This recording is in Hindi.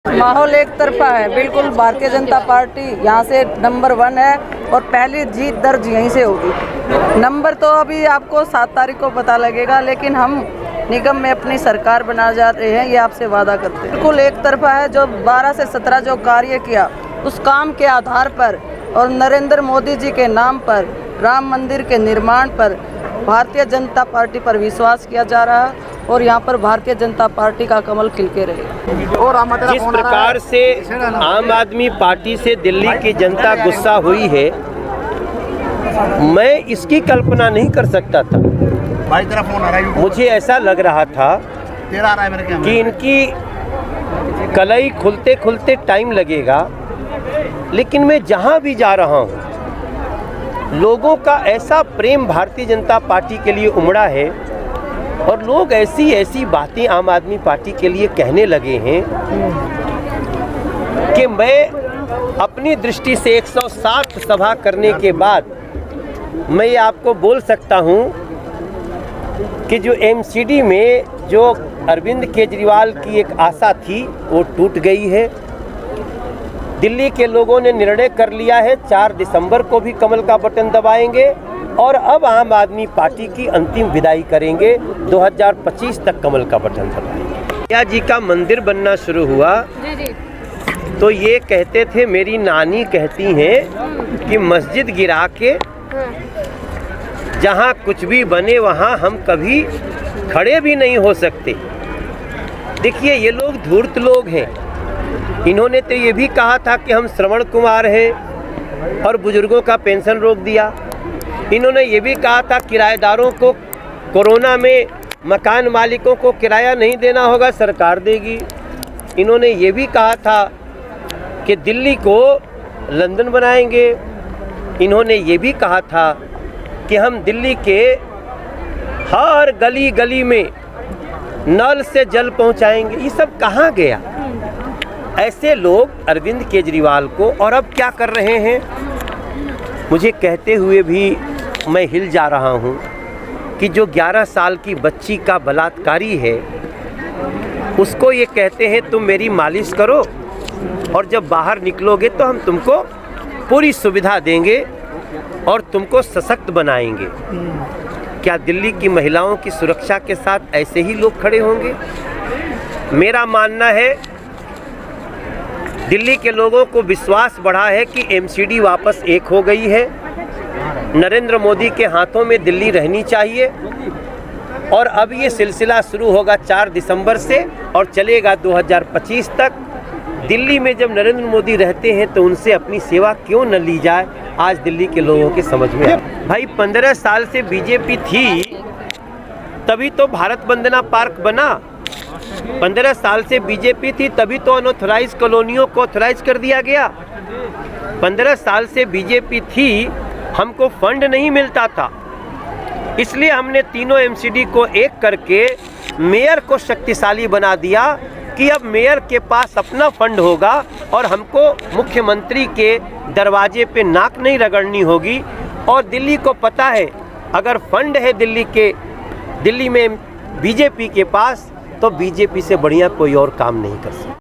माहौल एक तरफा है, बिल्कुल भारतीय जनता पार्टी यहाँ से नंबर 1 है और पहली जीत दर्ज यहीं से होगी। नंबर तो अभी आपको 7 तारीख को पता लगेगा, लेकिन हम निगम में अपनी सरकार बना जा रहे हैं, ये आपसे वादा करते हैं। बिल्कुल एक तरफा है। जो 12 से 17 जो कार्य किया उस काम के आधार पर और नरेंद्र मोदी जी के नाम पर राम मंदिर के निर्माण पर भारतीय जनता पार्टी पर विश्वास किया जा रहा है और यहाँ पर भारतीय जनता पार्टी का कमल खिलके रहे। और जिस प्रकार से आम आदमी पार्टी से दिल्ली की जनता गुस्सा हुई है, मैं इसकी कल्पना नहीं कर सकता था। भाई तेरा फोन आ रहा है। मुझे ऐसा लग रहा था तेरा आ रहा है मेरे कैमरे कि इनकी कलई खुलते खुलते टाइम लगेगा, लेकिन मैं जहाँ भी जा रहा हूँ लोगों का ऐसा प्रेम भारतीय जनता पार्टी के लिए उमड़ा है और लोग ऐसी ऐसी बातें आम आदमी पार्टी के लिए कहने लगे हैं कि मैं अपनी दृष्टि से 160 सभा करने के बाद मैं ये आपको बोल सकता हूँ कि जो एमसीडी में जो अरविंद केजरीवाल की एक आशा थी वो टूट गई है। दिल्ली के लोगों ने निर्णय कर लिया है 4 दिसंबर को भी कमल का बटन दबाएंगे और अब आम आदमी पार्टी की अंतिम विदाई करेंगे। 2025 तक कमल का बटन दबाएंगे। या जी का मंदिर बनना शुरू हुआ तो ये कहते थे, मेरी नानी कहती हैं कि मस्जिद गिरा के जहाँ कुछ भी बने वहाँ हम कभी खड़े भी नहीं हो सकते। देखिए ये लोग धूर्त लोग हैं। इन्होंने तो ये भी कहा था कि हम श्रवण कुमार हैं और बुजुर्गों का पेंशन रोक दिया। इन्होंने ये भी कहा था किराएदारों को कोरोना में मकान मालिकों को किराया नहीं देना होगा, सरकार देगी। इन्होंने ये भी कहा था कि दिल्ली को लंदन बनाएंगे। इन्होंने ये भी कहा था कि हम दिल्ली के हर गली गली में नल से जल पहुंचाएंगे। ये सब कहाँ गया? ऐसे लोग अरविंद केजरीवाल को और अब क्या कर रहे हैं, मुझे कहते हुए भी मैं हिल जा रहा हूं कि जो 11 साल की बच्ची का बलात्कारी है उसको ये कहते हैं तुम मेरी मालिश करो और जब बाहर निकलोगे तो हम तुमको पूरी सुविधा देंगे और तुमको सशक्त बनाएंगे। क्या दिल्ली की महिलाओं की सुरक्षा के साथ ऐसे ही लोग खड़े होंगे? मेरा मानना है दिल्ली के लोगों को विश्वास बढ़ा है कि एमसीडी वापस एक हो गई है। नरेंद्र मोदी के हाथों में दिल्ली रहनी चाहिए और अब ये सिलसिला शुरू होगा 4 दिसंबर से और चलेगा 2025 तक। दिल्ली में जब नरेंद्र मोदी रहते हैं तो उनसे अपनी सेवा क्यों न ली जाए, आज दिल्ली के लोगों के समझ में आया। भाई 15 साल से बीजेपी थी तभी तो भारत वंदना पार्क बना। 15 साल से बीजेपी थी तभी तो अनऑथराइज कॉलोनियों को ऑथराइज कर दिया गया। 15 साल से बीजेपी थी, हमको फंड नहीं मिलता था, इसलिए हमने तीनों एमसीडी को एक करके मेयर को शक्तिशाली बना दिया कि अब मेयर के पास अपना फंड होगा और हमको मुख्यमंत्री के दरवाजे पे नाक नहीं रगड़नी होगी। और दिल्ली को पता है अगर फंड है दिल्ली में बीजेपी के पास तो बीजेपी से बढ़िया कोई और काम नहीं कर सकता।